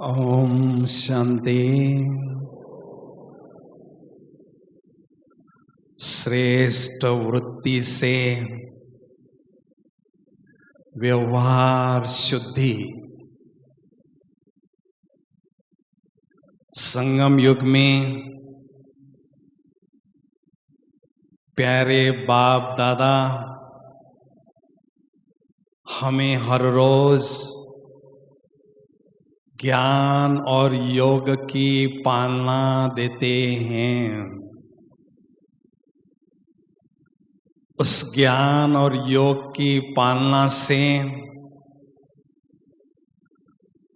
ओम शांति। श्रेष्ठ वृत्ति से व्यवहार शुद्धि। संगम युग में प्यारे बाप दादा हमें हर रोज ज्ञान और योग की पालना देते हैं। उस ज्ञान और योग की पालना से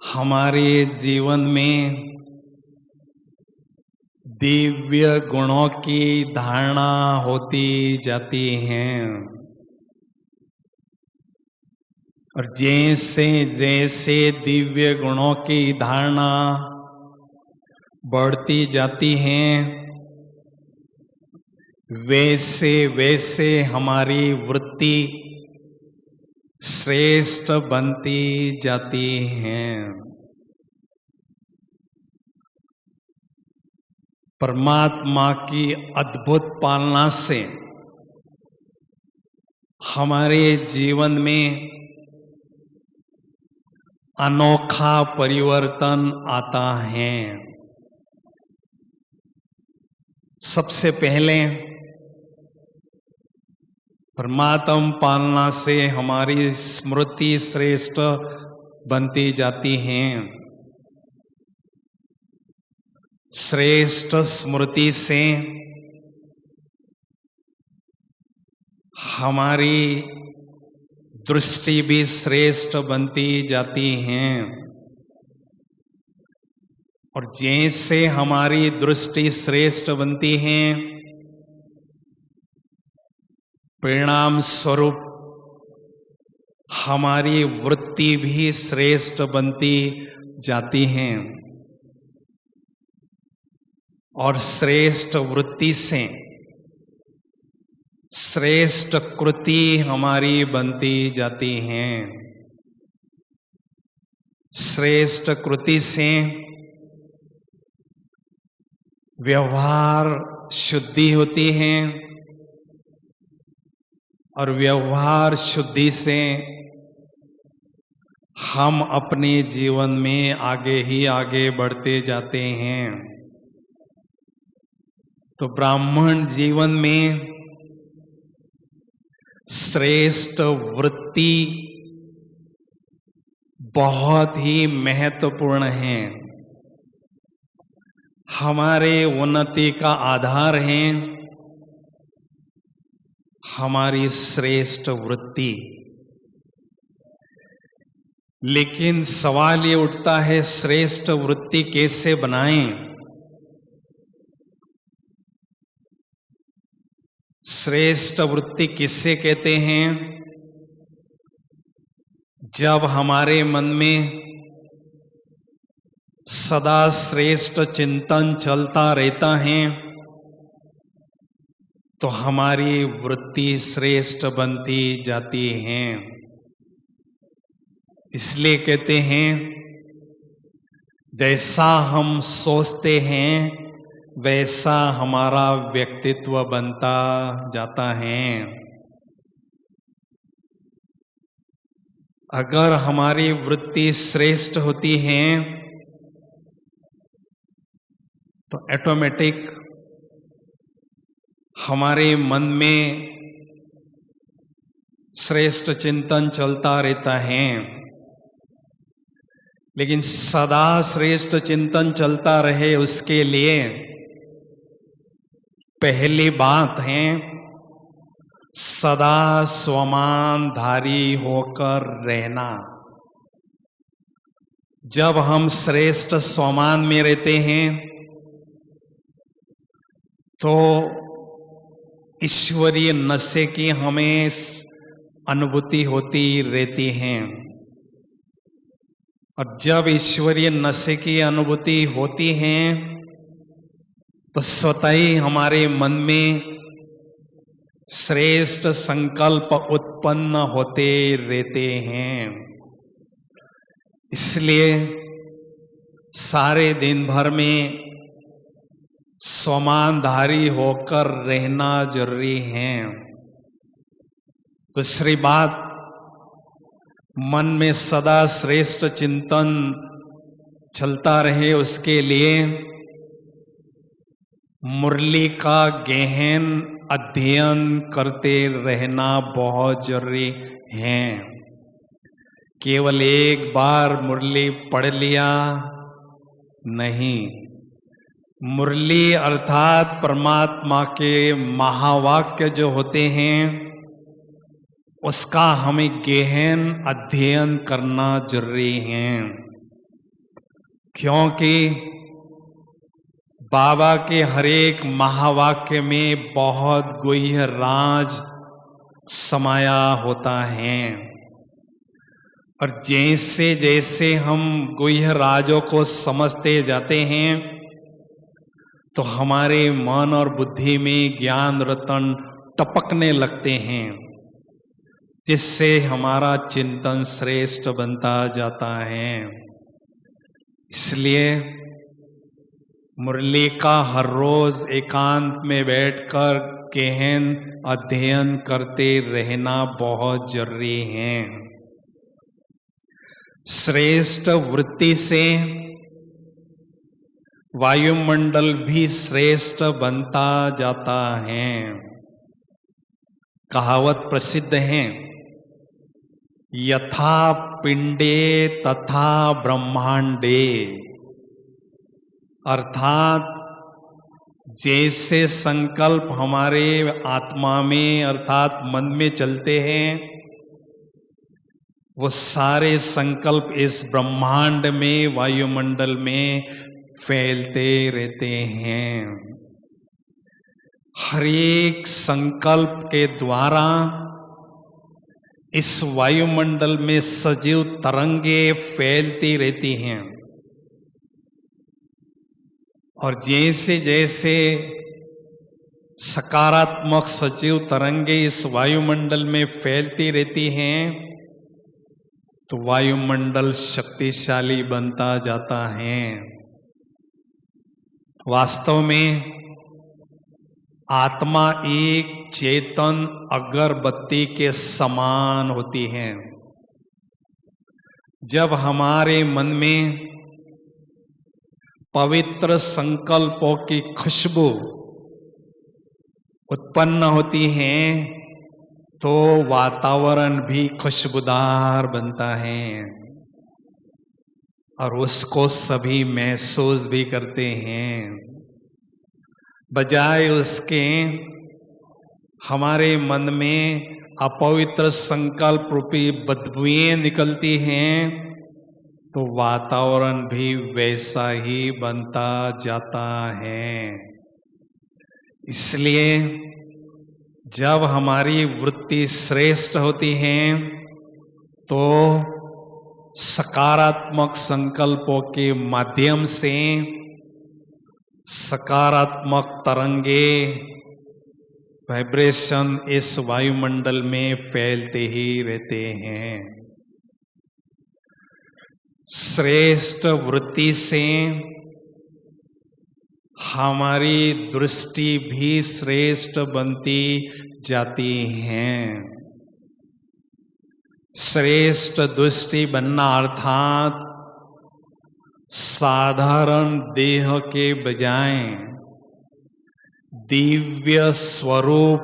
हमारे जीवन में दिव्य गुणों की धारणा होती जाती है और जैसे जैसे दिव्य गुणों की धारणा बढ़ती जाती है वैसे वैसे हमारी वृत्ति श्रेष्ठ बनती जाती है। परमात्मा की अद्भुत पालना से हमारे जीवन में अनोखा परिवर्तन आता है। सबसे पहले परमात्मा पालना से हमारी स्मृति श्रेष्ठ बनती जाती है। श्रेष्ठ स्मृति से हमारी दृष्टि भी श्रेष्ठ बनती जाती है और जैसे हमारी दृष्टि श्रेष्ठ बनती है परिणाम स्वरूप हमारी वृत्ति भी श्रेष्ठ बनती जाती है और श्रेष्ठ वृत्ति से श्रेष्ठ कृति हमारी बनती जाती है। श्रेष्ठ कृति से व्यवहार शुद्धि होती है और व्यवहार शुद्धि से हम अपने जीवन में आगे ही आगे बढ़ते जाते हैं। तो ब्राह्मण जीवन में श्रेष्ठ वृत्ति बहुत ही महत्वपूर्ण है। हमारे उन्नति का आधार है हमारी श्रेष्ठ वृत्ति। लेकिन सवाल ये उठता है श्रेष्ठ वृत्ति कैसे बनाएं? श्रेष्ठ वृत्ति किससे कहते हैं? जब हमारे मन में सदा श्रेष्ठ चिंतन चलता रहता है तो हमारी वृत्ति श्रेष्ठ बनती जाती है। इसलिए कहते हैं जैसा हम सोचते हैं वैसा हमारा व्यक्तित्व बनता जाता है। अगर हमारी वृत्ति श्रेष्ठ होती है तो ऑटोमेटिक हमारे मन में श्रेष्ठ चिंतन चलता रहता है। लेकिन सदा श्रेष्ठ चिंतन चलता रहे उसके लिए पहली बात है सदा स्वमानधारी होकर रहना। जब हम श्रेष्ठ स्वमान में रहते हैं तो ईश्वरीय नशे की हमें अनुभूति होती रहती है और जब ईश्वरीय नशे की अनुभूति होती है तो स्वतः ही हमारे मन में श्रेष्ठ संकल्प उत्पन्न होते रहते हैं। इसलिए सारे दिन भर में स्वमानधारी होकर रहना जरूरी है। दूसरी बात, मन में सदा श्रेष्ठ चिंतन चलता रहे, उसके लिए मुरली का गहन अध्ययन करते रहना बहुत जरूरी है। केवल एक बार मुरली पढ़ लिया नहीं, मुरली अर्थात परमात्मा के महावाक्य जो होते हैं उसका हमें गहन अध्ययन करना जरूरी है। क्योंकि बाबा के हर एक महावाक्य में बहुत गुह्य राज समाया होता है, और जैसे जैसे हम गुह्य राजों को समझते जाते हैं तो हमारे मन और बुद्धि में ज्ञान रतन टपकने लगते हैं, जिससे हमारा चिंतन श्रेष्ठ बनता जाता है। इसलिए मुरली का हर रोज एकांत में बैठकर गहन अध्ययन करते रहना बहुत जरूरी है। श्रेष्ठ वृत्ति से वायुमंडल भी श्रेष्ठ बनता जाता है। कहावत प्रसिद्ध है, यथा पिंडे तथा ब्रह्मांडे, अर्थात जैसे संकल्प हमारे आत्मा में अर्थात मन में चलते हैं, वो सारे संकल्प इस ब्रह्मांड में वायुमंडल में फैलते रहते हैं। हर एक संकल्प के द्वारा इस वायुमंडल में सजीव तरंगे फैलती रहती हैं, और जैसे जैसे सकारात्मक सजीव तरंगे इस वायुमंडल में फैलती रहती हैं तो वायुमंडल शक्तिशाली बनता जाता है। वास्तव में आत्मा एक चेतन अगरबत्ती के समान होती है। जब हमारे मन में पवित्र संकल्पों की खुशबू उत्पन्न होती है तो वातावरण भी खुशबूदार बनता है, और उसको सभी महसूस भी करते हैं। बजाय उसके हमारे मन में अपवित्र संकल्प रूपी बदबुएं निकलती हैं तो वातावरण भी वैसा ही बनता जाता है। इसलिए जब हमारी वृत्ति श्रेष्ठ होती है तो सकारात्मक संकल्पों के माध्यम से सकारात्मक तरंगे वाइब्रेशन इस वायुमंडल में फैलते ही रहते हैं। श्रेष्ठ वृत्ति से हमारी दृष्टि भी श्रेष्ठ बनती जाती है। श्रेष्ठ दृष्टि बनना अर्थात साधारण देह के बजाय दिव्य स्वरूप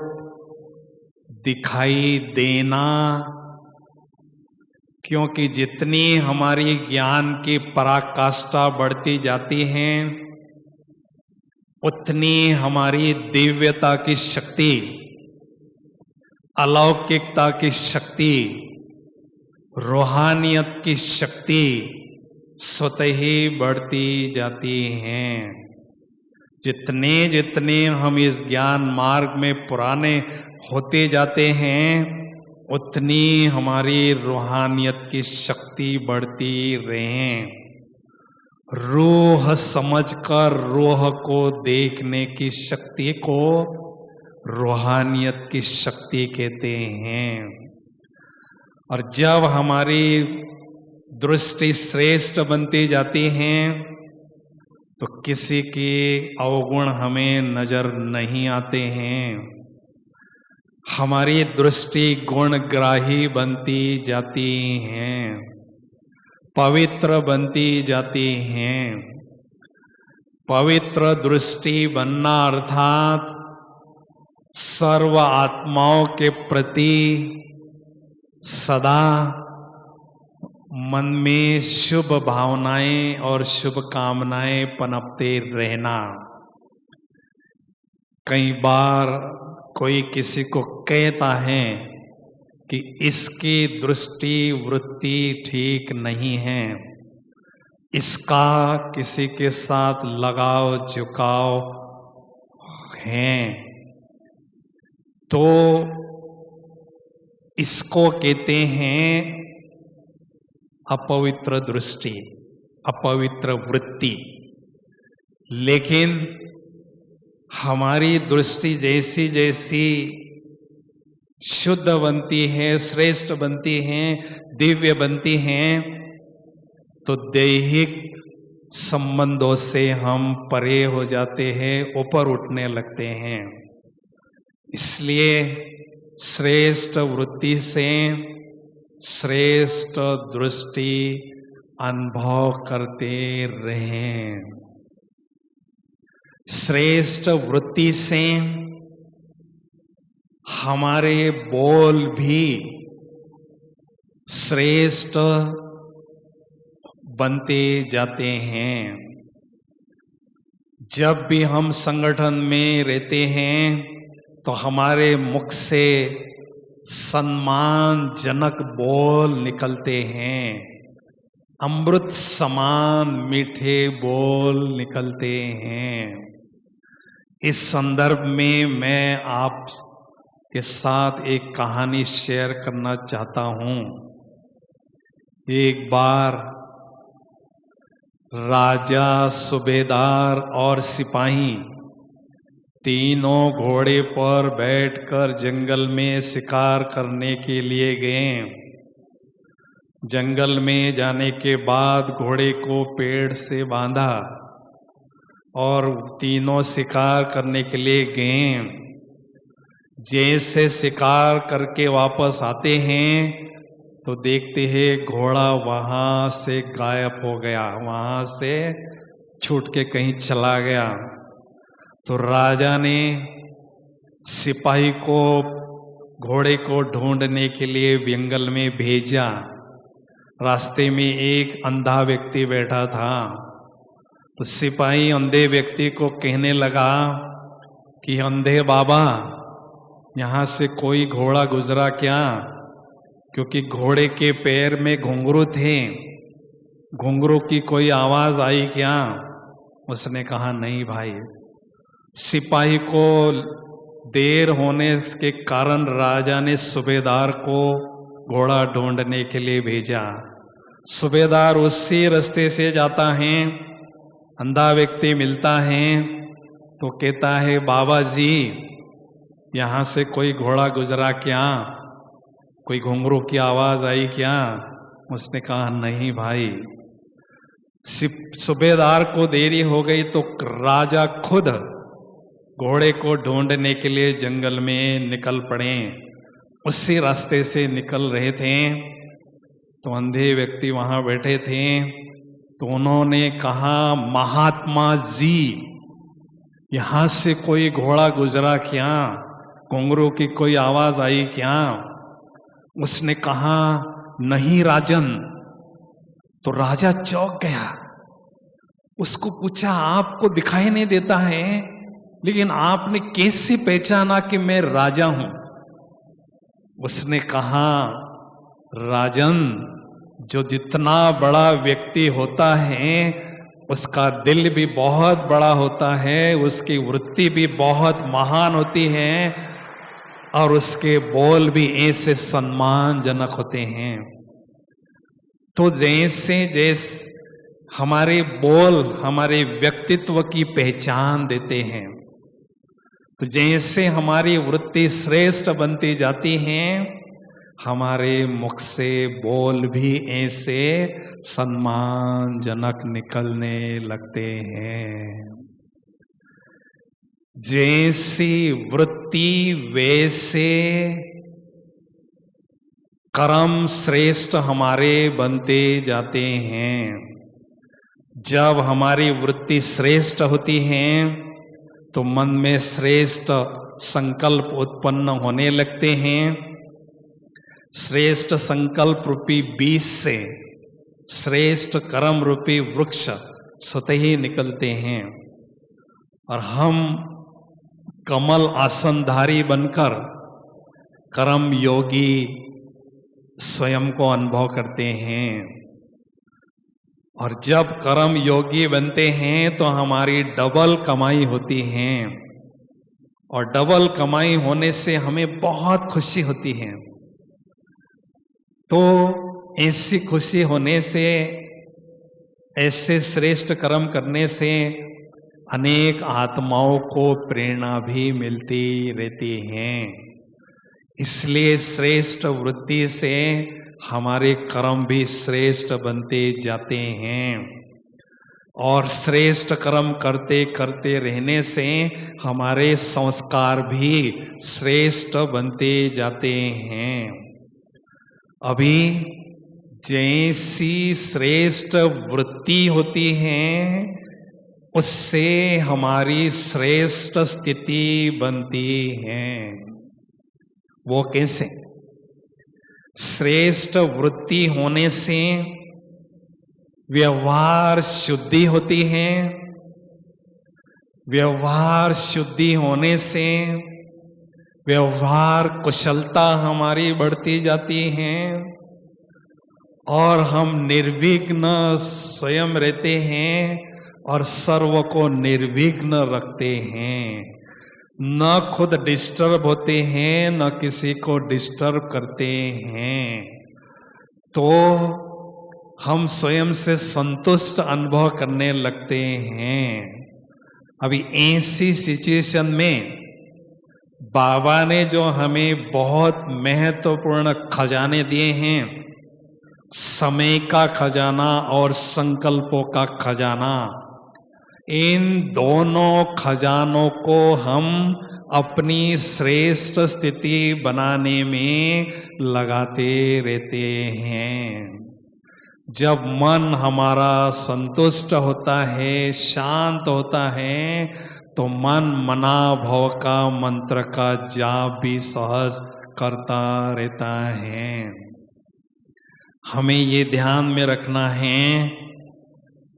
दिखाई देना, क्योंकि जितनी हमारी ज्ञान की पराकाष्ठा बढ़ती जाती है उतनी हमारी दिव्यता की शक्ति, अलौकिकता की शक्ति, रूहानियत की शक्ति स्वतः ही बढ़ती जाती हैं। जितने जितने हम इस ज्ञान मार्ग में पुराने होते जाते हैं उतनी हमारी रूहानियत की शक्ति बढ़ती रहे। रूह समझकर रूह को देखने की शक्ति को रूहानियत की शक्ति कहते हैं। और जब हमारी दृष्टि श्रेष्ठ बनती जाती है तो किसी के अवगुण हमें नजर नहीं आते हैं। हमारी दृष्टि गुणग्राही बनती जाती हैं, पवित्र बनती जाती हैं। पवित्र दृष्टि बनना अर्थात सर्व आत्माओं के प्रति सदा मन में शुभ भावनाएं और शुभ कामनाएं पनपते रहना। कई बार कोई किसी को कहता है कि इसकी दृष्टि वृत्ति ठीक नहीं है, इसका किसी के साथ लगाव झुकाव है, तो इसको कहते हैं अपवित्र दृष्टि, अपवित्र वृत्ति। लेकिन हमारी दृष्टि जैसी जैसी शुद्ध बनती है, श्रेष्ठ बनती है, दिव्य बनती है, तो दैहिक संबंधों से हम परे हो जाते हैं, ऊपर उठने लगते हैं। इसलिए श्रेष्ठ वृत्ति से श्रेष्ठ दृष्टि अनुभव करते रहें। श्रेष्ठ वृत्ति से हमारे बोल भी श्रेष्ठ बनते जाते हैं। जब भी हम संगठन में रहते हैं तो हमारे मुख से सम्मानजनक बोल निकलते हैं, अमृत समान मीठे बोल निकलते हैं। इस संदर्भ में मैं आप के साथ एक कहानी शेयर करना चाहता हूँ। एक बार राजा, सूबेदार और सिपाही तीनों घोड़े पर बैठकर जंगल में शिकार करने के लिए गए। जंगल में जाने के बाद घोड़े को पेड़ से बांधा और तीनों शिकार करने के लिए गए। जैसे शिकार करके वापस आते हैं तो देखते हैं घोड़ा वहां से गायब हो गया, वहां से छूट के कहीं चला गया। तो राजा ने सिपाही को घोड़े को ढूंढने के लिए जंगल में भेजा। रास्ते में एक अंधा व्यक्ति बैठा था। तो सिपाही अंधे व्यक्ति को कहने लगा कि अंधे बाबा, यहाँ से कोई घोड़ा गुजरा क्या? क्योंकि घोड़े के पैर में घुंघरू थे, घुंघरू की कोई आवाज आई क्या? उसने कहा नहीं भाई। सिपाही को देर होने के कारण राजा ने सूबेदार को घोड़ा ढूंढने के लिए भेजा। सूबेदार उसी रास्ते से जाता है, अंधा व्यक्ति मिलता है तो कहता है बाबा जी, यहाँ से कोई घोड़ा गुजरा क्या? कोई घुंघरू की आवाज आई क्या? उसने कहा नहीं भाई। सूबेदार को देरी हो गई तो राजा खुद घोड़े को ढूंढने के लिए जंगल में निकल पड़े। उसी रास्ते से निकल रहे थे तो अंधे व्यक्ति वहां बैठे थे। तो उन्होंने कहा महात्मा जी, यहां से कोई घोड़ा गुजरा क्या? घुंघरू की कोई आवाज आई क्या? उसने कहा नहीं राजन। तो राजा चौंक गया। उसको पूछा आपको दिखाई नहीं देता है, लेकिन आपने कैसे पहचाना कि मैं राजा हूं? उसने कहा राजन, जो जितना बड़ा व्यक्ति होता है उसका दिल भी बहुत बड़ा होता है, उसकी वृत्ति भी बहुत महान होती है और उसके बोल भी ऐसे सम्मानजनक होते हैं। तो जैसे जैसे हमारे बोल हमारे व्यक्तित्व की पहचान देते हैं, तो जैसे हमारी वृत्ति श्रेष्ठ बनती जाती है, हमारे मुख से बोल भी ऐसे सम्मानजनक निकलने लगते हैं। जैसी वृत्ति वैसे कर्म श्रेष्ठ हमारे बनते जाते हैं। जब हमारी वृत्ति श्रेष्ठ होती है तो मन में श्रेष्ठ संकल्प उत्पन्न होने लगते हैं। श्रेष्ठ संकल्प रूपी बीज से श्रेष्ठ कर्म रूपी वृक्ष स्वतः ही निकलते हैं और हम कमल आसनधारी बनकर कर्म योगी स्वयं को अनुभव करते हैं। और जब कर्म योगी बनते हैं तो हमारी डबल कमाई होती है और डबल कमाई होने से हमें बहुत खुशी होती है। तो ऐसी खुशी होने से, ऐसे श्रेष्ठ कर्म करने से अनेक आत्माओं को प्रेरणा भी मिलती रहती है। इसलिए श्रेष्ठ वृत्ति से हमारे कर्म भी श्रेष्ठ बनते जाते हैं और श्रेष्ठ कर्म करते करते रहने से हमारे संस्कार भी श्रेष्ठ बनते जाते हैं। अभी जैसी श्रेष्ठ वृत्ति होती है उससे हमारी श्रेष्ठ स्थिति बनती है। वो कैसे? श्रेष्ठ वृत्ति होने से व्यवहार शुद्धि होती है। व्यवहार शुद्धि होने से व्यवहार कुशलता हमारी बढ़ती जाती है और हम निर्विघ्न स्वयं रहते हैं और सर्व को निर्विघ्न रखते हैं। न खुद डिस्टर्ब होते हैं न किसी को डिस्टर्ब करते हैं। तो हम स्वयं से संतुष्ट अनुभव करने लगते हैं। अभी ऐसी सिचुएशन में बाबा ने जो हमें बहुत महत्वपूर्ण खजाने दिए हैं, समय का खजाना और संकल्पों का खजाना, इन दोनों खजानों को हम अपनी श्रेष्ठ स्थिति बनाने में लगाते रहते हैं। जब मन हमारा संतुष्ट होता है, शांत होता है, तो मन मना भव का मंत्र का जाप भी सहज करता रहता है। हमें ये ध्यान में रखना है,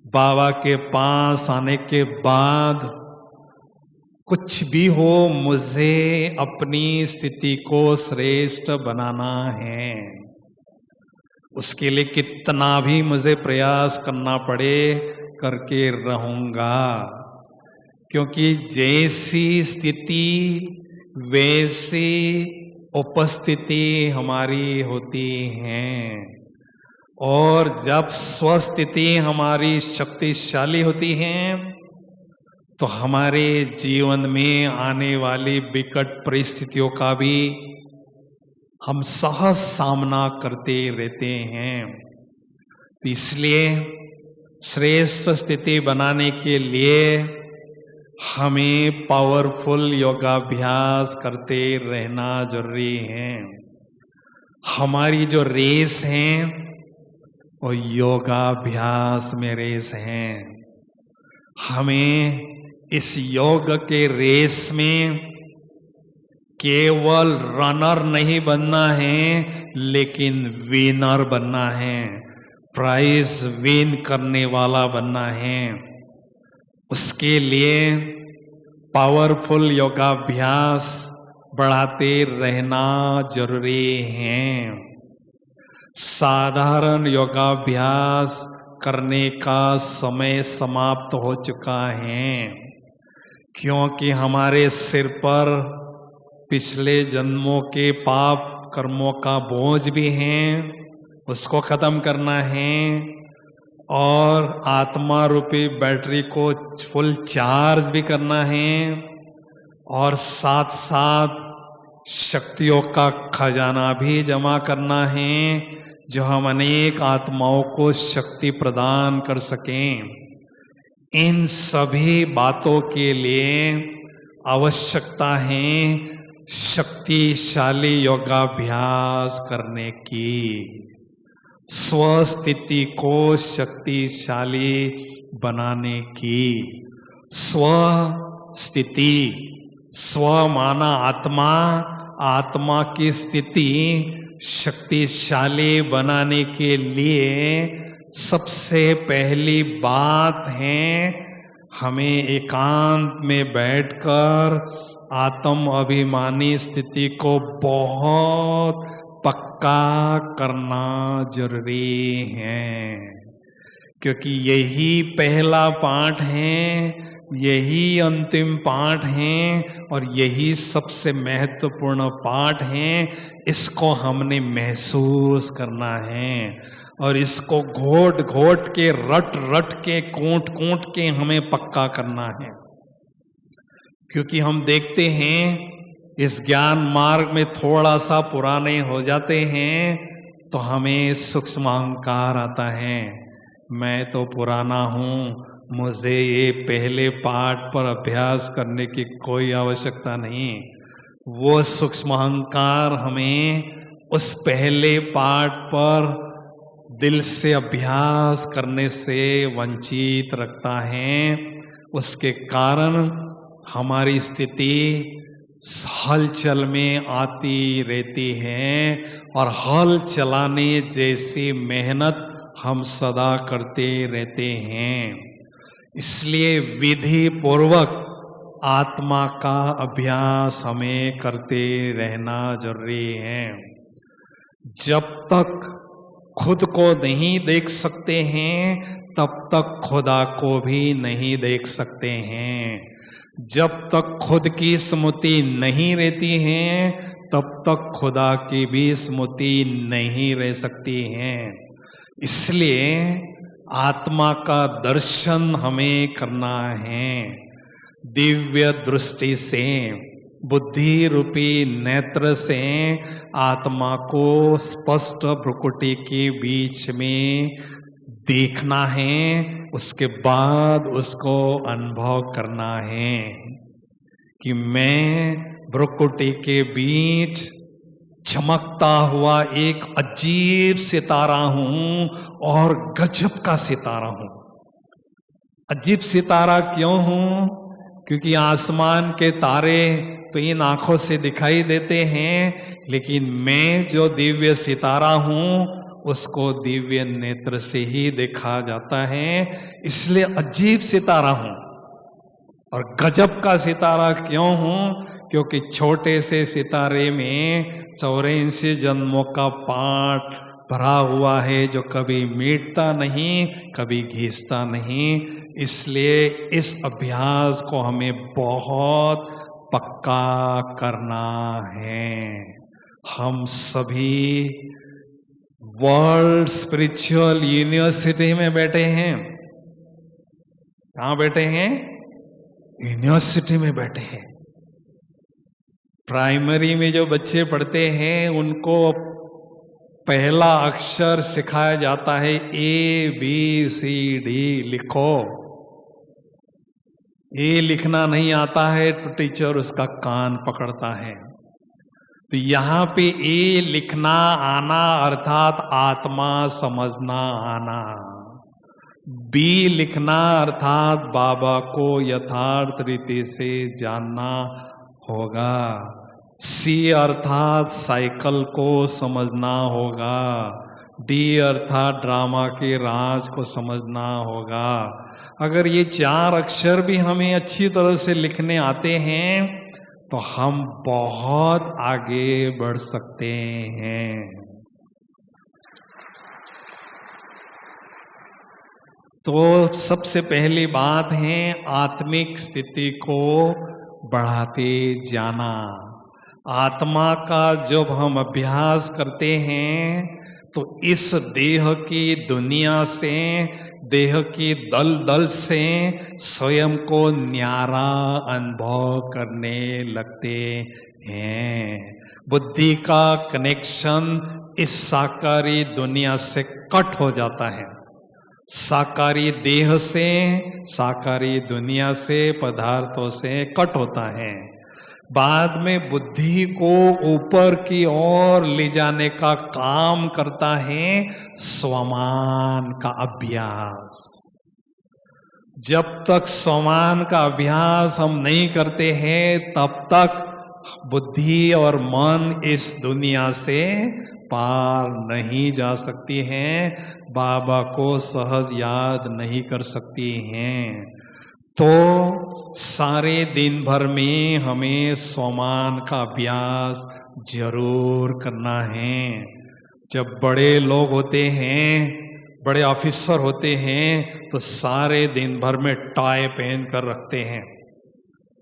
बाबा के पास आने के बाद कुछ भी हो, मुझे अपनी स्थिति को श्रेष्ठ बनाना है। उसके लिए कितना भी मुझे प्रयास करना पड़े करके रहूंगा, क्योंकि जैसी स्थिति वैसी उपस्थिति हमारी होती है। और जब स्वस्थिति हमारी शक्तिशाली होती है तो हमारे जीवन में आने वाली विकट परिस्थितियों का भी हम सहज सामना करते रहते हैं। तो इसलिए श्रेष्ठ स्थिति बनाने के लिए हमें पावरफुल योगाभ्यास करते रहना जरूरी है। हमारी जो रेस है वो योगाभ्यास में रेस है। हमें इस योग के रेस में केवल रनर नहीं बनना है, लेकिन विनर बनना है, प्राइज विन करने वाला बनना है। उसके लिए पावरफुल योगाभ्यास बढ़ाते रहना जरूरी है। साधारण योगाभ्यास करने का समय समाप्त हो चुका है, क्योंकि हमारे सिर पर पिछले जन्मों के पाप कर्मों का बोझ भी है, उसको खत्म करना है और आत्मा रूपी बैटरी को फुल चार्ज भी करना है और साथ साथ शक्तियों का खजाना भी जमा करना है जो हम अनेक आत्माओं को शक्ति प्रदान कर सकें। इन सभी बातों के लिए आवश्यकता है शक्तिशाली योगाभ्यास करने की, स्वस्थिति को शक्तिशाली बनाने की। स्वस्थिति, स्व माना आत्मा, आत्मा की स्थिति शक्तिशाली बनाने के लिए सबसे पहली बात है हमें एकांत में बैठकर आत्म अभिमानी स्थिति को बहुत पक्का करना जरूरी है, क्योंकि यही पहला पाठ है, यही अंतिम पाठ है और यही सबसे महत्वपूर्ण पाठ है। इसको हमने महसूस करना है और इसको घोट घोट के, रट रट के, कोट कोट के हमें पक्का करना है। क्योंकि हम देखते हैं इस ज्ञान मार्ग में थोड़ा सा पुराने हो जाते हैं तो हमें सूक्ष्म अहंकार आता है, मैं तो पुराना हूँ, मुझे ये पहले पाठ पर अभ्यास करने की कोई आवश्यकता नहीं। वो सूक्ष्म अहंकार हमें उस पहले पाठ पर दिल से अभ्यास करने से वंचित रखता है। उसके कारण हमारी स्थिति हलचल में आती रहती है और हल चलाने जैसी मेहनत हम सदा करते रहते हैं। इसलिए विधि पूर्वक आत्मा का अभ्यास हमें करते रहना जरूरी है। जब तक खुद को नहीं देख सकते हैं तब तक खुदा को भी नहीं देख सकते हैं। जब तक खुद की स्मृति नहीं रहती है तब तक खुदा की भी स्मृति नहीं रह सकती है। इसलिए आत्मा का दर्शन हमें करना है दिव्य दृष्टि से, बुद्धि रूपी नेत्र से आत्मा को स्पष्ट भ्रुकुटी के बीच में देखना है। उसके बाद उसको अनुभव करना है कि मैं भ्रुकुटी के बीच चमकता हुआ एक अजीब सितारा हूं और गजब का सितारा हूं। अजीब सितारा क्यों हूं? क्योंकि आसमान के तारे तो इन आंखों से दिखाई देते हैं, लेकिन मैं जो दिव्य सितारा हूं उसको दिव्य नेत्र से ही देखा जाता है। इसलिए अजीब सितारा हूं। और गजब का सितारा क्यों हूं? क्योंकि छोटे से सितारे में 84 जन्मों का पाठ भरा हुआ है जो कभी मिटता नहीं, कभी घिसता नहीं। इसलिए इस अभ्यास को हमें बहुत पक्का करना है। हम सभी वर्ल्ड स्पिरिचुअल यूनिवर्सिटी में बैठे हैं। कहाँ बैठे हैं? यूनिवर्सिटी में बैठे हैं। प्राइमरी में जो बच्चे पढ़ते हैं उनको पहला अक्षर सिखाया जाता है ABCD लिखो। ए लिखना नहीं आता है तो टीचर उसका कान पकड़ता है। तो यहाँ पे ए लिखना आना अर्थात आत्मा समझना आना, बी लिखना अर्थात बाबा को यथार्थ रीति से जानना होगा, सी अर्थात साइकिल को समझना होगा, डी अर्थात ड्रामा के राज को समझना होगा। अगर ये 4 अक्षर भी हमें अच्छी तरह से लिखने आते हैं तो हम बहुत आगे बढ़ सकते हैं। तो सबसे पहली बात है आत्मिक स्थिति को बढ़ाते जाना। आत्मा का जब हम अभ्यास करते हैं तो इस देह की दुनिया से, देह की दलदल से स्वयं को न्यारा अनुभव करने लगते हैं। बुद्धि का कनेक्शन इस साकारी दुनिया से कट हो जाता है, साकारी देह से, साकारी दुनिया से, पदार्थों से कट होता है। बाद में बुद्धि को ऊपर की ओर ले जाने का काम करता है स्वमान का अभ्यास। जब तक स्वमान का अभ्यास हम नहीं करते हैं तब तक बुद्धि और मन इस दुनिया से पार नहीं जा सकती हैं, बाबा को सहज याद नहीं कर सकती हैं। तो सारे दिन भर में हमें स्वमान का अभ्यास जरूर करना है। जब बड़े लोग होते हैं, बड़े ऑफिसर होते हैं, तो सारे दिन भर में टाई पहन कर रखते हैं।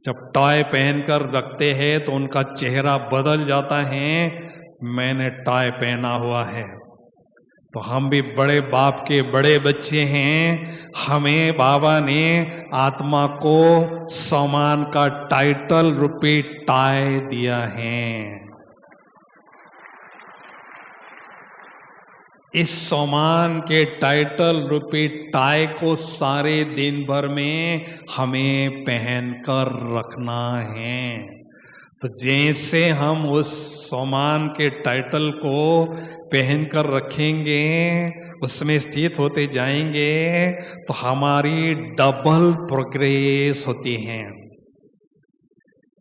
जब टाई पहन कर रखते हैं तो उनका चेहरा बदल जाता है, मैंने टाई पहना हुआ है। तो हम भी बड़े बाप के बड़े बच्चे हैं, हमें बाबा ने आत्मा को सम्मान का टाइटल रूपी टाई दिया है। इस सम्मान के टाइटल रूपी टाई को सारे दिन भर में हमें पहन कर रखना है। तो जैसे हम उस सम्मान के टाइटल को पहन कर रखेंगे, उसमें स्थित होते जाएंगे, तो हमारी डबल प्रोग्रेस होती है।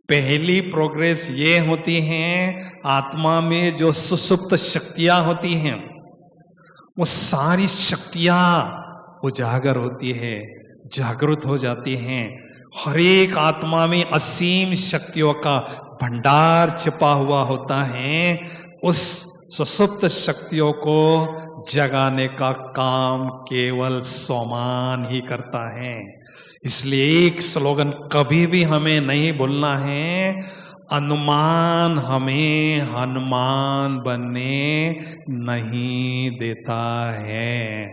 पहली प्रोग्रेस ये होती है, आत्मा में जो सुसुप्त शक्तियां होती हैं वो सारी शक्तियां उजागर होती है, जागृत हो जाती हैं। हर एक आत्मा में असीम शक्तियों का भंडार छिपा हुआ होता है। उस सुसुप्त शक्तियों को जगाने का काम केवल सम्मान ही करता है। इसलिए एक स्लोगन कभी भी हमें नहीं भूलना है, अनुमान हमें हनुमान बनने नहीं देता है।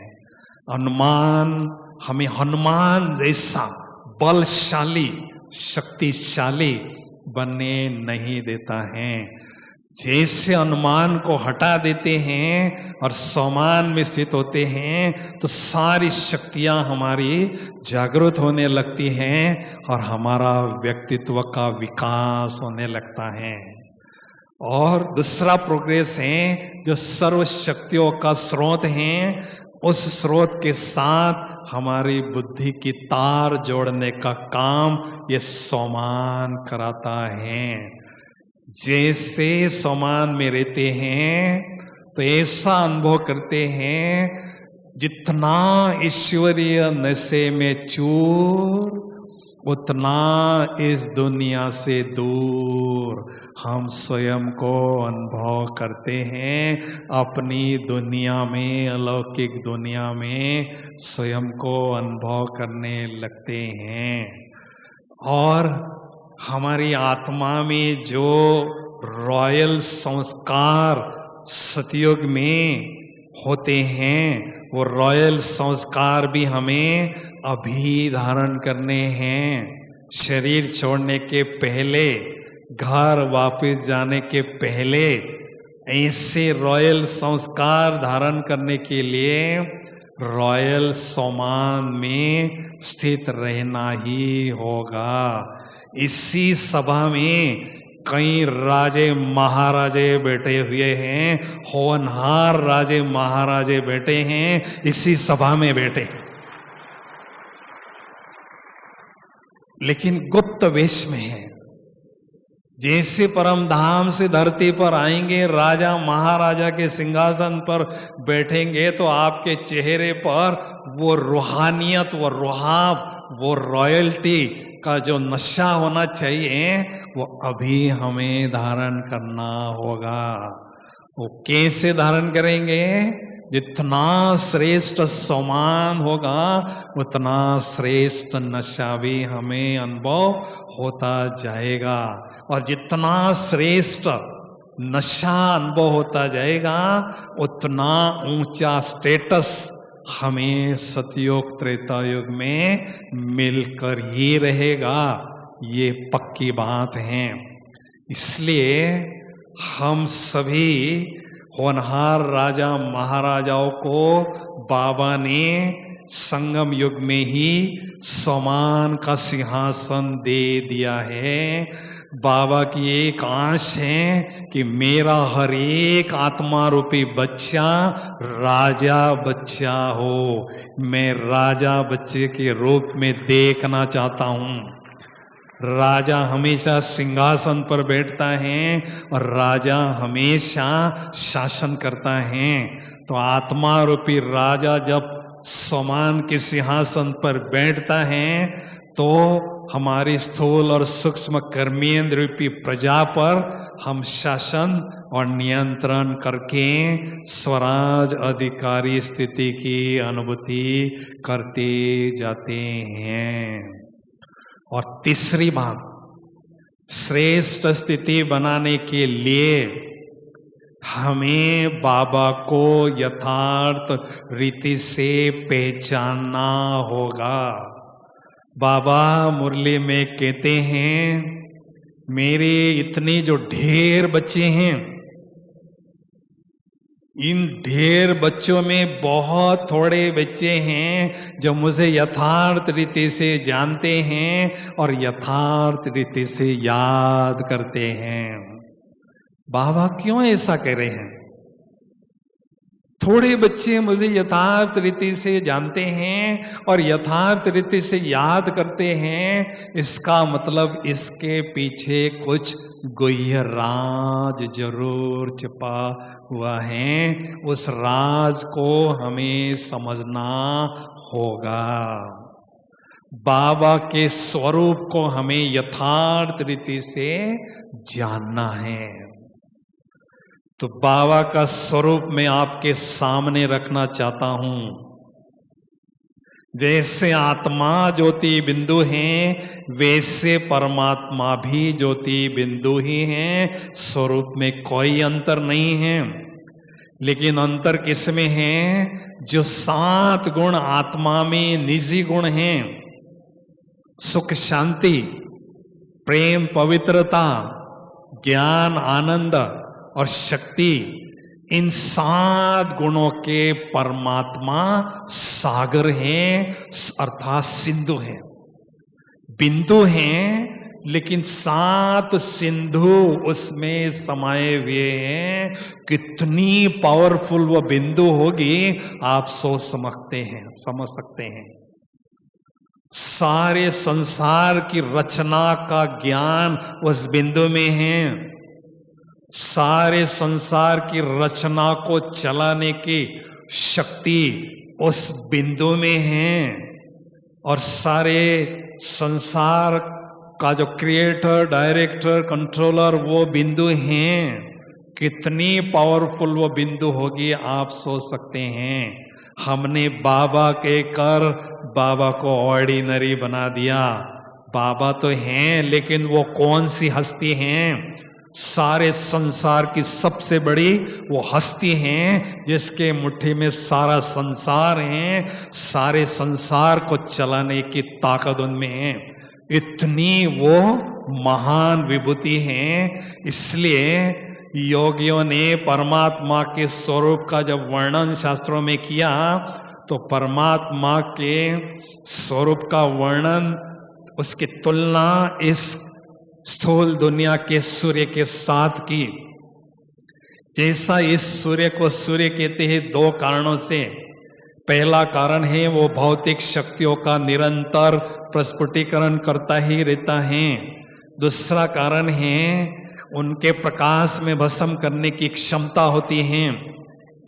अनुमान हमें हनुमान जैसा बलशाली, शक्तिशाली बनने नहीं देता है। जैसे अनुमान को हटा देते हैं और सम्मान में स्थित होते हैं, तो सारी शक्तियां हमारी जागृत होने लगती हैं और हमारा व्यक्तित्व का विकास होने लगता है। और दूसरा प्रोग्रेस है जो सर्व शक्तियों का स्रोत है, उस स्रोत के साथ हमारी बुद्धि की तार जोड़ने का काम ये सम्मान कराता है। जैसे सम्मान में रहते हैं तो ऐसा अनुभव करते हैं, जितना ईश्वरीय नशे में चूर उतना इस दुनिया से दूर हम स्वयं को अनुभव करते हैं। अपनी दुनिया में, अलौकिक दुनिया में स्वयं को अनुभव करने लगते हैं। और हमारी आत्मा में जो रॉयल संस्कार सतयुग में होते हैं, वो रॉयल संस्कार भी हमें अभी धारण करने हैं। शरीर छोड़ने के पहले, घर वापस जाने के पहले ऐसे रॉयल संस्कार धारण करने के लिए रॉयल सम्मान में स्थित रहना ही होगा। इसी सभा में कई राजे महाराजे बैठे हुए हैं, होनहार राजे महाराजे बैठे हैं, इसी सभा में बैठे, लेकिन गुप्त वेश में है। जैसे परम धाम से धरती पर आएंगे, राजा महाराजा के सिंहासन पर बैठेंगे, तो आपके चेहरे पर वो रूहानियत, वो रुहाब, वो रॉयल्टी का जो नशा होना चाहिए, वो अभी हमें धारण करना होगा। वो कैसे धारण करेंगे? जितना श्रेष्ठ सम्मान होगा उतना श्रेष्ठ नशा भी हमें अनुभव होता जाएगा। और जितना श्रेष्ठ नशा अनुभव होता जाएगा उतना ऊंचा स्टेटस हमें सतयुग त्रेता युग में मिलकर ही रहेगा। ये पक्की बात है। इसलिए हम सभी होनहार राजा महाराजाओं को बाबा ने संगम युग में ही समान का सिंहासन दे दिया है। बाबा की एक आश है कि मेरा हर एक आत्मा रूपी बच्चा राजा बच्चा हो। मैं राजा बच्चे के रूप में देखना चाहता हूँ। राजा हमेशा सिंहासन पर बैठता है और राजा हमेशा शासन करता है। तो आत्मा रूपी राजा जब समान के सिंहासन पर बैठता है तो हमारी स्थूल और सूक्ष्म कर्मेंद्र रूपी प्रजा पर हम शासन और नियंत्रण करके स्वराज अधिकारी स्थिति की अनुभूति करते जाते हैं। और तीसरी बात, श्रेष्ठ स्थिति बनाने के लिए हमें बाबा को यथार्थ रीति से पहचानना होगा। बाबा मुरली में कहते हैं, मेरे इतने जो ढेर बच्चे हैं, इन ढेर बच्चों में बहुत थोड़े बच्चे हैं जो मुझे यथार्थ रीति से जानते हैं और यथार्थ रीति से याद करते हैं। बाबा क्यों ऐसा कह रहे हैं? थोड़े बच्चे मुझे यथार्थ रीति से जानते हैं और यथार्थ रीति से याद करते हैं, इसका मतलब इसके पीछे कुछ गुह्य राज जरूर छिपा हुआ है। उस राज को हमें समझना होगा। बाबा के स्वरूप को हमें यथार्थ रीति से जानना है। तो बाबा का स्वरूप मैं आपके सामने रखना चाहता हूं। जैसे आत्मा ज्योति बिंदु है, वैसे परमात्मा भी ज्योति बिंदु ही है। स्वरूप में कोई अंतर नहीं है। लेकिन अंतर किसमें है? जो 7 गुण आत्मा में निजी गुण हैं, सुख शांति, प्रेम पवित्रता, ज्ञान आनंद और शक्ति, इन 7 गुणों के परमात्मा सागर हैं, अर्थात सिंधु हैं, बिंदु हैं, लेकिन 7 सिंधु उसमें समाये हुए हैं। कितनी पावरफुल वो बिंदु होगी आप सोच समझ सकते हैं। सारे संसार की रचना का ज्ञान उस बिंदु में है। सारे संसार की रचना को चलाने की शक्ति उस बिंदु में है। और सारे संसार का जो क्रिएटर, डायरेक्टर, कंट्रोलर वो बिंदु हैं। कितनी पावरफुल वो बिंदु होगी आप सोच सकते हैं। हमने बाबा के कर बाबा को ऑर्डिनरी बना दिया। बाबा तो हैं, लेकिन वो कौन सी हस्ती हैं? सारे संसार की सबसे बड़ी वो हस्ती हैं जिसके मुट्ठी में सारा संसार है। सारे संसार को चलाने की ताकत उनमें है। इतनी वो महान विभूति है। इसलिए योगियों ने परमात्मा के स्वरूप का जब वर्णन शास्त्रों में किया तो परमात्मा के स्वरूप का वर्णन, उसकी तुलना इस स्थूल दुनिया के सूर्य के साथ की। जैसा इस सूर्य को सूर्य कहते हैं 2 कारणों से। पहला कारण है वो भौतिक शक्तियों का निरंतर प्रस्फुटीकरण करता ही रहता है। दूसरा कारण है उनके प्रकाश में भस्म करने की क्षमता होती है।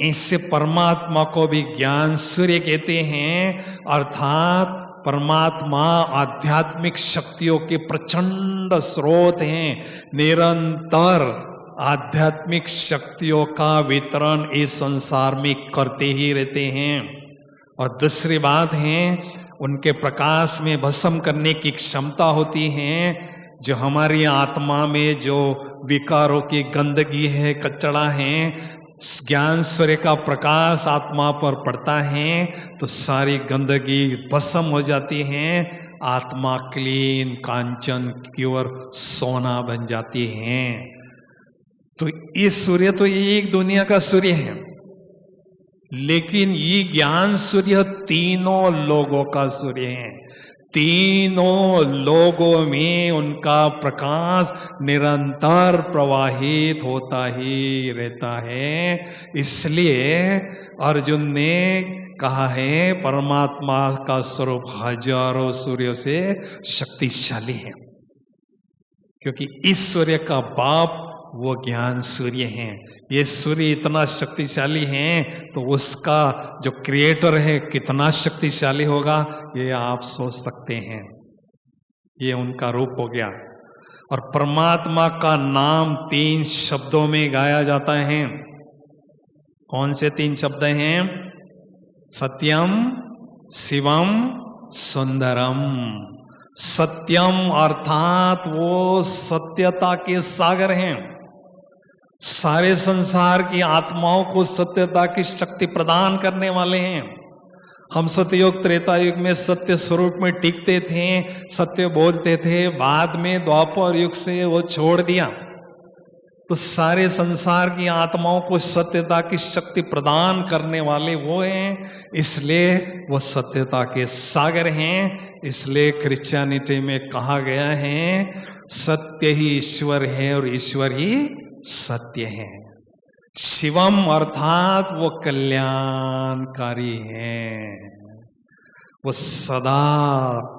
इससे परमात्मा को भी ज्ञान सूर्य कहते हैं, अर्थात परमात्मा आध्यात्मिक शक्तियों के प्रचंड स्रोत हैं। निरंतर आध्यात्मिक शक्तियों का वितरण इस संसार में करते ही रहते हैं। और दूसरी बात है उनके प्रकाश में भस्म करने की क्षमता होती है। जो हमारी आत्मा में जो विकारों की गंदगी है, कचरा है, ज्ञान सूर्य का प्रकाश आत्मा पर पड़ता है तो सारी गंदगी भस्म हो जाती है। आत्मा क्लीन कांचन प्योर सोना बन जाती है। तो ये सूर्य तो ये एक दुनिया का सूर्य है, लेकिन ये ज्ञान सूर्य तीनों लोगों का सूर्य है। तीनों लोगों में उनका प्रकाश निरंतर प्रवाहित होता ही रहता है। इसलिए अर्जुन ने कहा है परमात्मा का स्वरूप हजारों सूर्यों से शक्तिशाली है, क्योंकि इस सूर्य का बाप वो ज्ञान सूर्य है। ये सूर्य इतना शक्तिशाली है तो उसका जो क्रिएटर है कितना शक्तिशाली होगा ये आप सोच सकते हैं। ये उनका रूप हो गया। और परमात्मा का नाम 3 शब्दों में गाया जाता है। कौन से 3 शब्द हैं? सत्यम, शिवम, सुंदरम। सत्यम अर्थात वो सत्यता के सागर हैं, सारे संसार की आत्माओं को सत्यता की शक्ति प्रदान करने वाले हैं। हम सतयुग त्रेता युग में सत्य स्वरूप में टिकते थे, सत्य बोलते थे, बाद में द्वापर युग से वो छोड़ दिया। तो सारे संसार की आत्माओं को सत्यता की शक्ति प्रदान करने वाले वो हैं, इसलिए वो सत्यता के सागर हैं। इसलिए क्रिश्चियनिटी में कहा गया है सत्य ही ईश्वर है और ईश्वर ही सत्य है। शिवम अर्थात वो कल्याणकारी है, वो सदा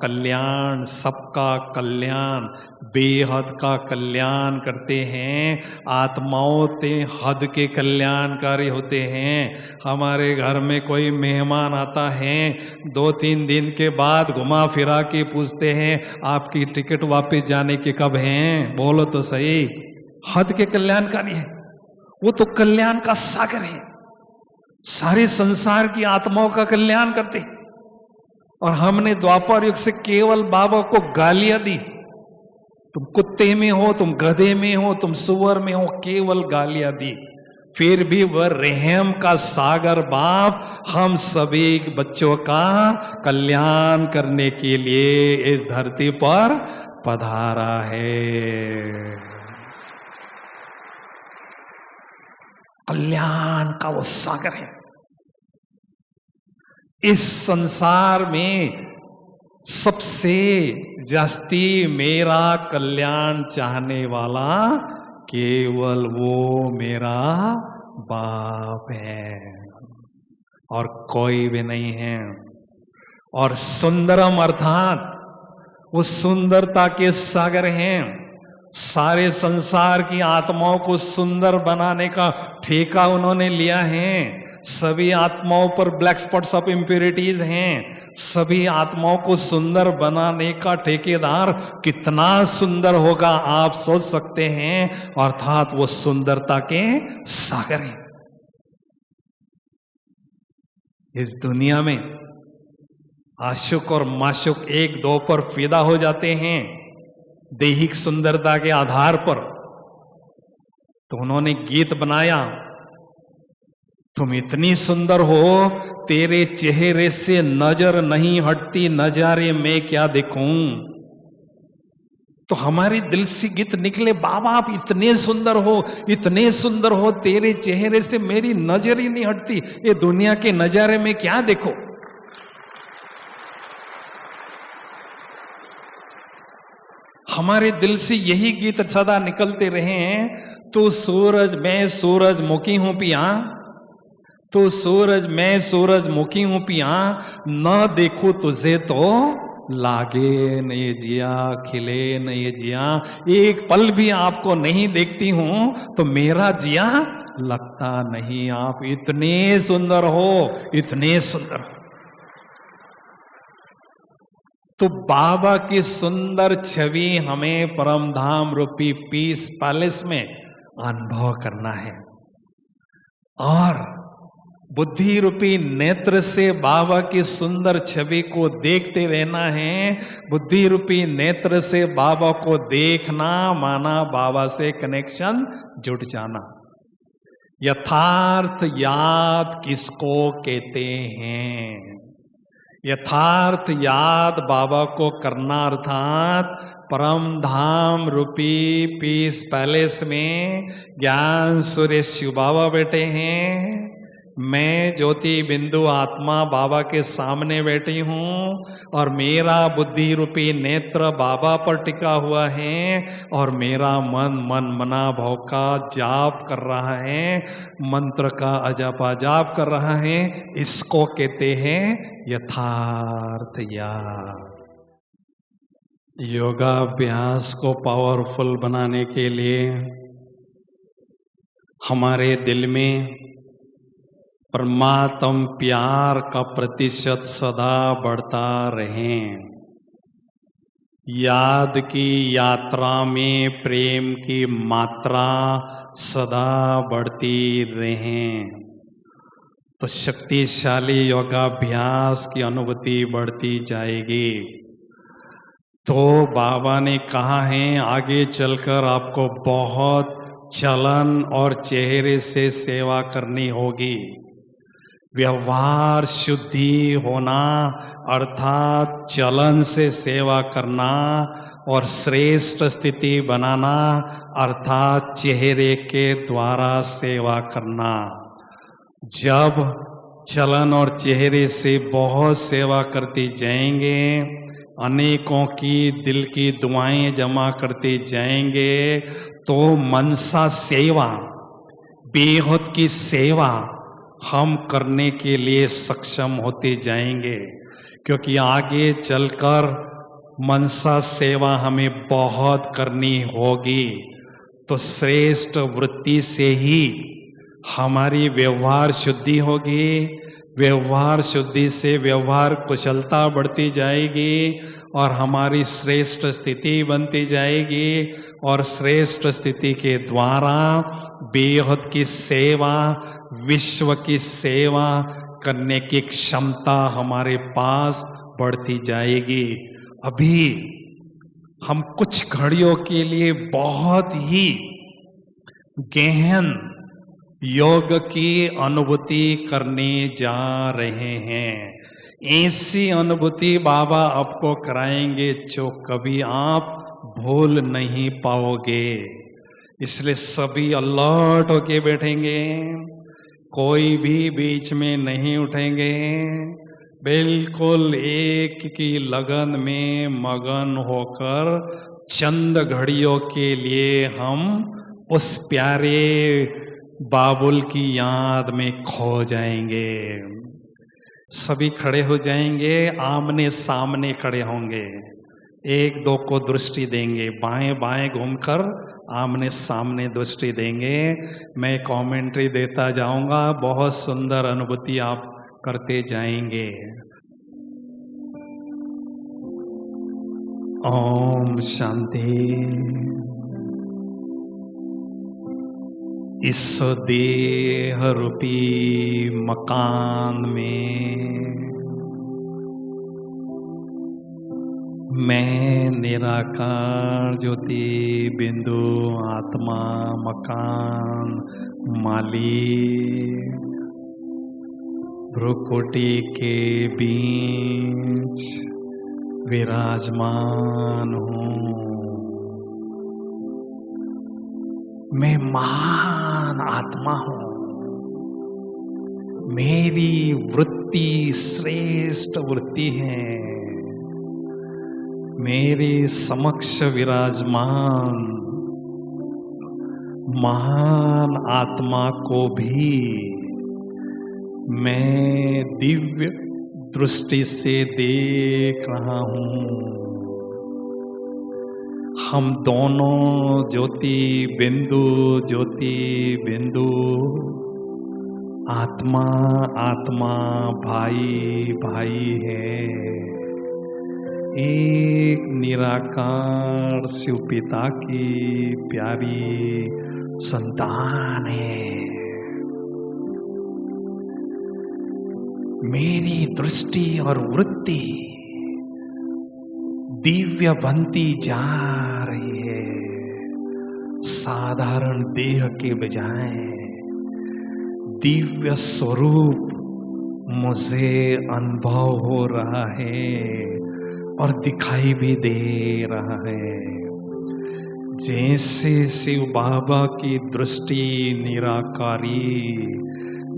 कल्याण, सबका कल्याण, बेहद का कल्याण करते हैं। आत्माओं ते हद के कल्याणकारी होते हैं। हमारे घर में कोई मेहमान आता है, 2-3 दिन के बाद घुमा फिरा के पूछते हैं आपकी टिकट वापस जाने के कब हैं? बोलो तो सही। हद के कल्याणकारी है वो, तो कल्याण का सागर है, सारे संसार की आत्माओं का कल्याण करते हैं। और हमने द्वापर युग से केवल बाबा को गालियां दी। तुम कुत्ते में हो, तुम गधे में हो, तुम सुअर में हो, केवल गालियां दी। फिर भी वह रहम का सागर बाप हम सभी बच्चों का कल्याण करने के लिए इस धरती पर पधारा है। कल्याण का वो सागर है। इस संसार में सबसे जास्ती मेरा कल्याण चाहने वाला केवल वो मेरा बाप है और कोई भी नहीं है। और सुंदरम अर्थात वो सुंदरता के सागर हैं। सारे संसार की आत्माओं को सुंदर बनाने का ठेका उन्होंने लिया है। सभी आत्माओं पर ब्लैक स्पॉट्स ऑफ इम्प्योरिटीज हैं। सभी आत्माओं को सुंदर बनाने का ठेकेदार कितना सुंदर होगा आप सोच सकते हैं। अर्थात वो सुंदरता के सागर हैं। इस दुनिया में आशुक और माशुक एक दो पर फिदा हो जाते हैं दैहिक सुंदरता के आधार पर। तो उन्होंने गीत बनाया, तुम इतनी सुंदर हो, तेरे चेहरे से नजर नहीं हटती, नजारे मैं क्या देखूं। तो हमारे दिल से गीत निकले, बाबा आप इतने सुंदर हो, इतने सुंदर हो, तेरे चेहरे से मेरी नजर ही नहीं हटती, ये दुनिया के नजारे में क्या देखो। हमारे दिल से यही गीत सदा निकलते रहे हैं। तो सूरज मैं सूरजमुखी हूं पिया, तो सूरज मैं सूरजमुखी हूं पिया, न देखो तुझे तो लागे न ये जिया, खिले न ये जिया। एक पल भी आपको नहीं देखती हूं तो मेरा जिया लगता नहीं। आप इतने सुंदर हो, इतने सुंदर हो। तो बाबा की सुंदर छवि हमें परम धाम रूपी पीस पैलेस में अनुभव करना है और बुद्धि रूपी नेत्र से बाबा की सुंदर छवि को देखते रहना है। बुद्धि रूपी नेत्र से बाबा को देखना माना बाबा से कनेक्शन जुट जाना। यथार्थ याद किसको कहते हैं? यथार्थ याद बाबा को करना, अर्थात परम धाम रूपी पीस पैलेस में ज्ञान सूर्य शिव बाबा बैठे हैं। मैं ज्योति बिंदु आत्मा बाबा के सामने बैठी हूँ और मेरा बुद्धि रूपी नेत्र बाबा पर टिका हुआ है और मेरा मन मना भाव का जाप कर रहा है, मंत्र का अजापा जाप कर रहा है। इसको कहते हैं यथार्थ याद। योगाभ्यास को पावरफुल बनाने के लिए हमारे दिल में परमात्म प्यार का प्रतिशत सदा बढ़ता रहे। याद की यात्रा में प्रेम की मात्रा सदा बढ़ती रहे, तो शक्तिशाली योगाभ्यास की अनुभूति बढ़ती जाएगी। तो बाबा ने कहा है आगे चलकर आपको बहुत चलन और चेहरे से सेवा करनी होगी। व्यवहार शुद्धि होना अर्थात चलन से सेवा करना और श्रेष्ठ स्थिति बनाना अर्थात चेहरे के द्वारा सेवा करना। जब चलन और चेहरे से बहुत सेवा करते जाएंगे, अनेकों की दिल की दुआएं जमा करते जाएंगे, तो मनसा सेवा, बेहद की सेवा हम करने के लिए सक्षम होते जाएंगे। क्योंकि आगे चलकर मनसा सेवा हमें बहुत करनी होगी। तो श्रेष्ठ वृत्ति से ही हमारी व्यवहार शुद्धि होगी। व्यवहार शुद्धि से व्यवहार कुशलता बढ़ती जाएगी और हमारी श्रेष्ठ स्थिति बनती जाएगी और श्रेष्ठ स्थिति के द्वारा बेहद की सेवा, विश्व की सेवा करने की क्षमता हमारे पास बढ़ती जाएगी। अभी हम कुछ घड़ियों के लिए बहुत ही गहन योग की अनुभूति करने जा रहे हैं। ऐसी अनुभूति बाबा आपको कराएंगे जो कभी आप भूल नहीं पाओगे। इसलिए सभी अलर्ट होके बैठेंगे, कोई भी बीच में नहीं उठेंगे, बिल्कुल एक की लगन में मगन होकर चंद घड़ियों के लिए हम उस प्यारे बाबुल की याद में खो जाएंगे। सभी खड़े हो जाएंगे, आमने सामने खड़े होंगे, एक दो को दृष्टि देंगे, बाएं बाएं घूमकर आमने सामने दृष्टि देंगे। मैं कमेंट्री देता जाऊंगा, बहुत सुंदर अनुभूति आप करते जाएंगे। ओम शांति। इस देह रूपी मकान में मैं निराकार ज्योति बिंदु आत्मा मकान मालिक भ्रुकुटी के बीच विराजमान हूँ। मैं महान आत्मा हूँ। मेरी वृत्ति श्रेष्ठ वृत्ति है। मेरे समक्ष विराजमान महान आत्मा को भी मैं दिव्य दृष्टि से देख रहा हूँ। हम दोनों ज्योति बिंदु आत्मा आत्मा भाई भाई है। एक निराकार शिव पिता की प्यारी संतान है। मेरी दृष्टि और वृत्ति दिव्य बनती जा रही है। साधारण देह के बजाय दिव्य स्वरूप मुझे अनुभव हो रहा है और दिखाई भी दे रहा है। जैसे शिव बाबा की दृष्टि निराकारी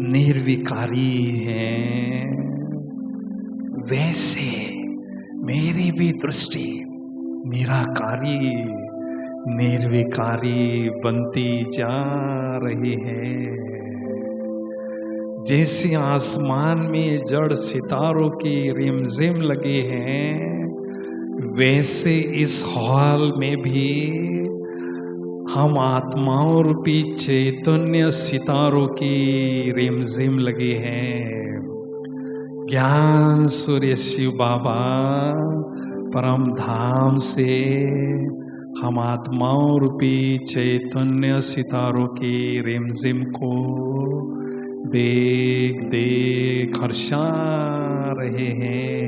निर्विकारी है, वैसे मेरी भी दृष्टि निराकारी निर्विकारी बनती जा रही है। जैसे आसमान में जड़ सितारों की रिमझिम लगी है, वैसे इस हॉल में भी हम आत्माओं रूपी चैतन्य सितारों की रिमझिम लगी है। ज्ञान सूर्य शिव बाबा परम धाम से हम आत्माओं रूपी चैतन्य सितारों की रिमझिम को देख देख हर्षा रहे हैं,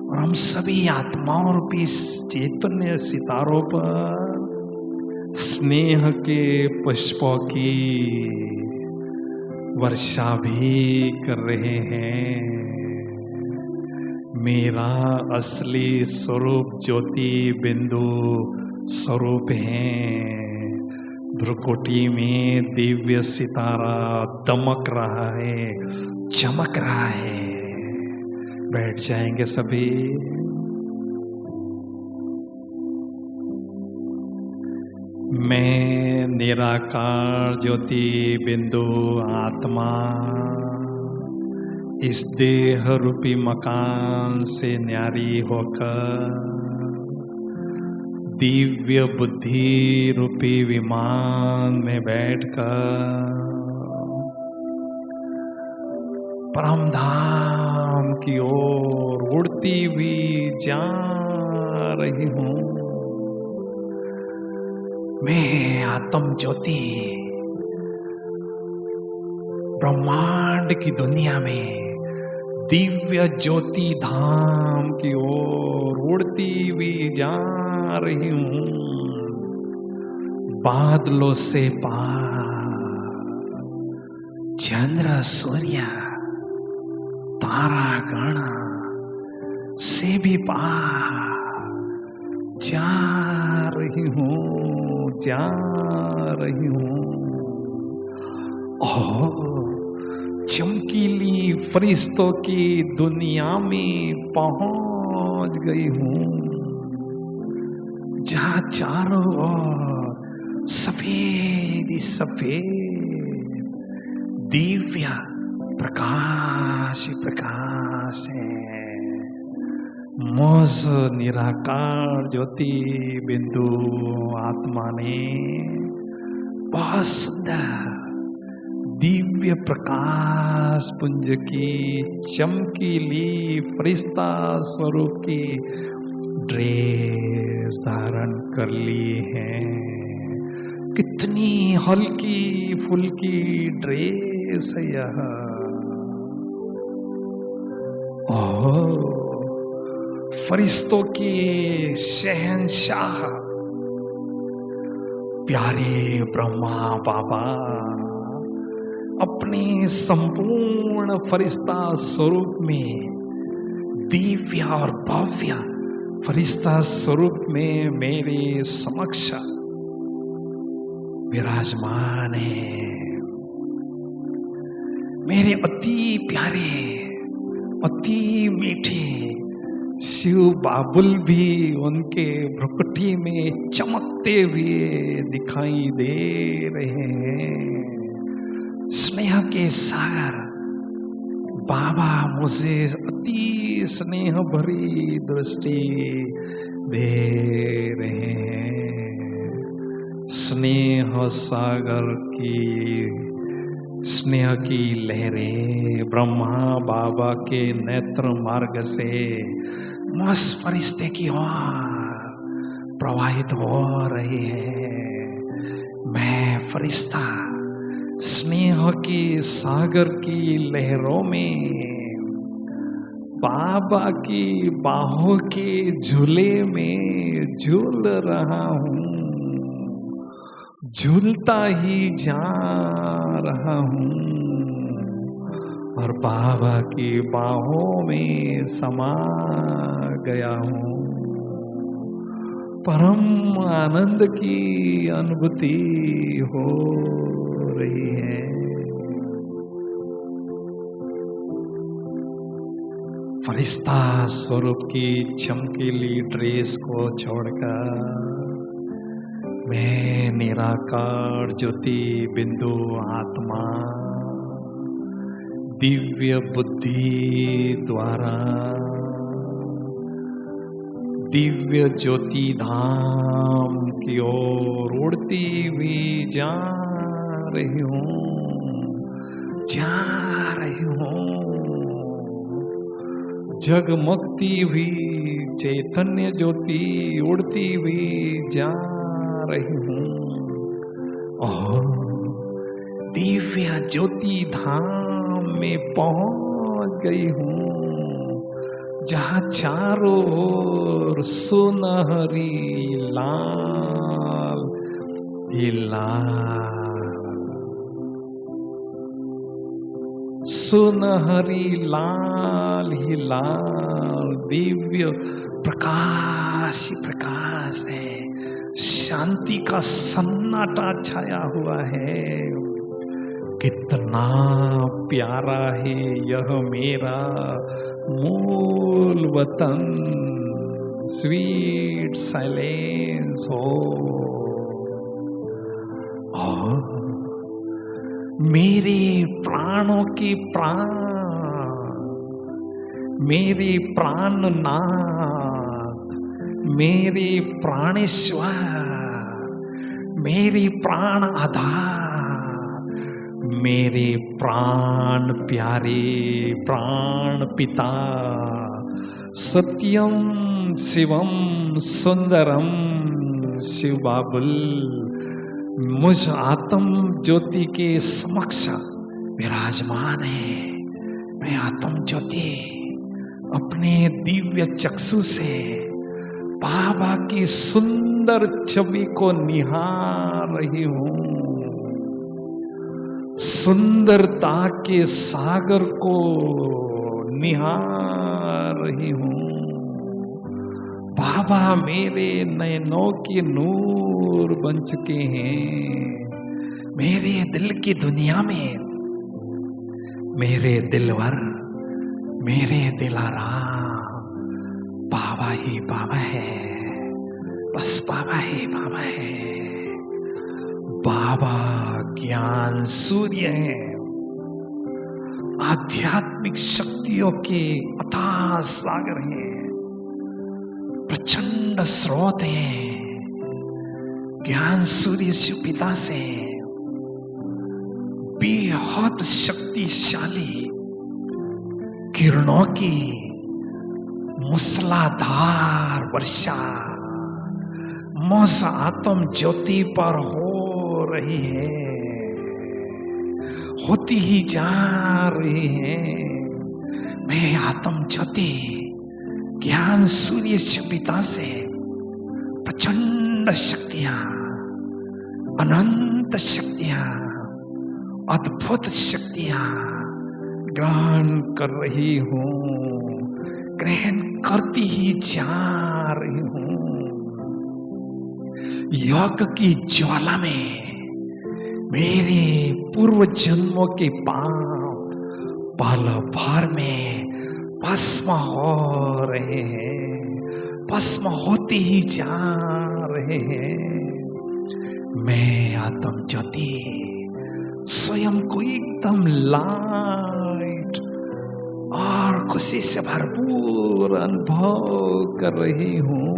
और हम सभी आत्माओं रूपी चैतन्य सितारों पर स्नेह के पुष्पों की वर्षा भी कर रहे हैं। मेरा असली स्वरूप ज्योति बिंदु स्वरूप है। भ्रुकुटी में दिव्य सितारा दमक रहा है, चमक रहा है। बैठ जाएंगे सभी। मैं निराकार ज्योति बिंदु आत्मा इस देह रूपी मकान से न्यारी होकर दिव्य बुद्धि रूपी विमान में बैठकर परम धाम की ओर उड़ती हुई जा रही हूँ। मैं आत्म ज्योति ब्रह्मांड की दुनिया में दिव्य ज्योति धाम की ओर उड़ती हुई जा रही हूँ। बादलों से पार, चंद्र सूर्य तारा गण से भी पार जा रही हूँ, जा रही हूँ। और चमकीली फरिश्तों की दुनिया में पहुंच गई हूँ, जहाँ चारों ओर सफेद ही सफेद दिव्य प्रकाश ही प्रकाश है। मुझ निराकार ज्योति बिंदु आत्मा ने बहुत सुंदर दिव्य प्रकाश पुंज की चमकीली फरिश्ता स्वरूप की ड्रेस धारण कर ली है। कितनी हल्की फुल्की ड्रेस है यह। ओह, फरिश्तों के शहंशाह प्यारे ब्रह्मा बाबा अपने संपूर्ण फरिश्ता स्वरूप में दिव्य और भव्य फरिश्ता स्वरूप में मेरे समक्ष विराजमान है। मेरे अति प्यारे अति मीठे शिव बाबुल भी उनके भ्रुकुटी में चमकते हुए दिखाई दे रहे हैं। स्नेह के सागर बाबा मुझे अति स्नेह भरी दृष्टि दे रहे हैं। स्नेह सागर की स्नेह की लहरें ब्रह्मा बाबा के नेत्र मार्ग से मुझ फरिश्ते की ओर प्रवाहित हो रही है। मैं फरिश्ता स्नेह की सागर की लहरों में बाबा की बाहों के झूले में झूल रहा हूँ, झूलता ही जा रहा हूँ। और बाबा की बाहों में समा गया हूँ। परम आनंद की अनुभूति हो रही है। फरिश्ता स्वरूप की चमकीली ड्रेस को छोड़कर मैं निराकार ज्योति बिंदु आत्मा दिव्य बुद्धि द्वारा दिव्य ज्योति धाम की ओर उड़ती हुई जा रही हूँ। जगमगती हुई चैतन्य ज्योति उड़ती हुई जा रही हूँ और दिव्य ज्योति धाम में पहुंच गई हूँ, जहाँ चारों ओर सुनहरी लाल ही लाल, सुनहरी लाल ही लाल दिव्य प्रकाश ही प्रकाश है। शांति का सन्नाटा छाया हुआ है। कितना प्यारा है यह मेरा मूल वतन, स्वीट साइलेंस हो। और मेरे प्राणों की प्राण, मेरे प्राणनाथ, मेरे प्राणेश्वर, मेरी प्राण आधार, मेरे प्राण प्यारे प्राण पिता, सत्यम शिवम सुंदरम शिव बाबुल मुझ आत्म ज्योति के समक्ष विराजमान है। मैं आत्म ज्योति अपने दिव्य चक्षु से बाबा की सुंदर छवि को निहार रही हूँ। सुंदरता के सागर को निहार रही हूँ। बाबा मेरे नयनों की नूर बन चुके हैं। मेरे दिल की दुनिया में मेरे दिलवर, मेरे दिलाराम बाबा ही बाबा है। बस बाबा ही बाबा है। बाबा ज्ञान सूर्य है। आध्यात्मिक शक्तियों के अथाह सागर हैं। प्रचंड स्रोत है। ज्ञान सूर्य शिव पिता से बेहद शक्तिशाली किरणों की मूसलाधार वर्षा मुझ आत्म ज्योति पर हो रही है, होती ही जा रही है। मैं आत्म ज्योति ज्ञान सूर्य शिव पिता से प्रचंड शक्तियां, अनंत शक्तियां, अद्भुत शक्तियां ग्रहण कर रही हूं, ग्रहण करती ही जा रही हूं। योग की ज्वाला में मेरे पूर्व जन्मों के पाप पल भर में भस्म हो रहे हैं, भस्म होते ही जा रहे हैं। मैं आत्म ज्योति स्वयं को एकदम लाइट और खुशी से भरपूर अनुभव कर रही हूँ।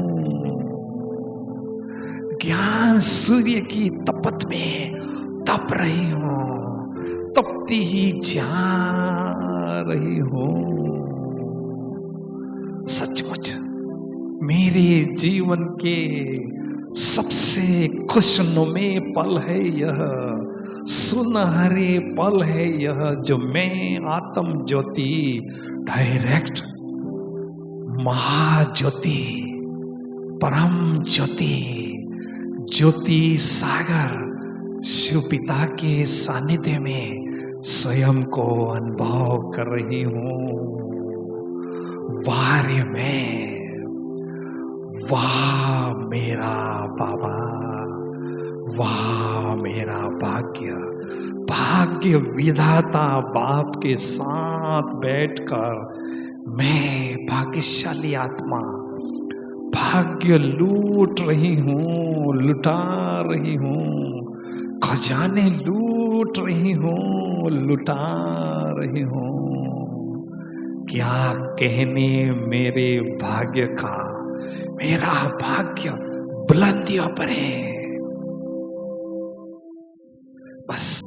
ज्ञान सूर्य की तपत में तप रही हूँ, तपती ही जा रही हूँ। सचमुच मेरे जीवन के सबसे खुशनुमे पल है यह, सुनहरे पल है यह, जो मैं आत्म ज्योति डायरेक्ट महाज्योति परम ज्योति ज्योति सागर शिव पिता के सानिध्य में स्वयं को अनुभव कर रही हूं। वाह रे मैं, वाह मेरा बाबा, वाह मेरा भाग्य। भाग्य विधाता बाप के साथ बैठकर मैं भाग्यशाली आत्मा भाग्य लूट रही हूं, लुटा रही हूं, खजाने लूट रही हूं, लुटा रही हूं। क्या कहने मेरे भाग्य का, मेरा भाग्य बुलंदियों पर है। बस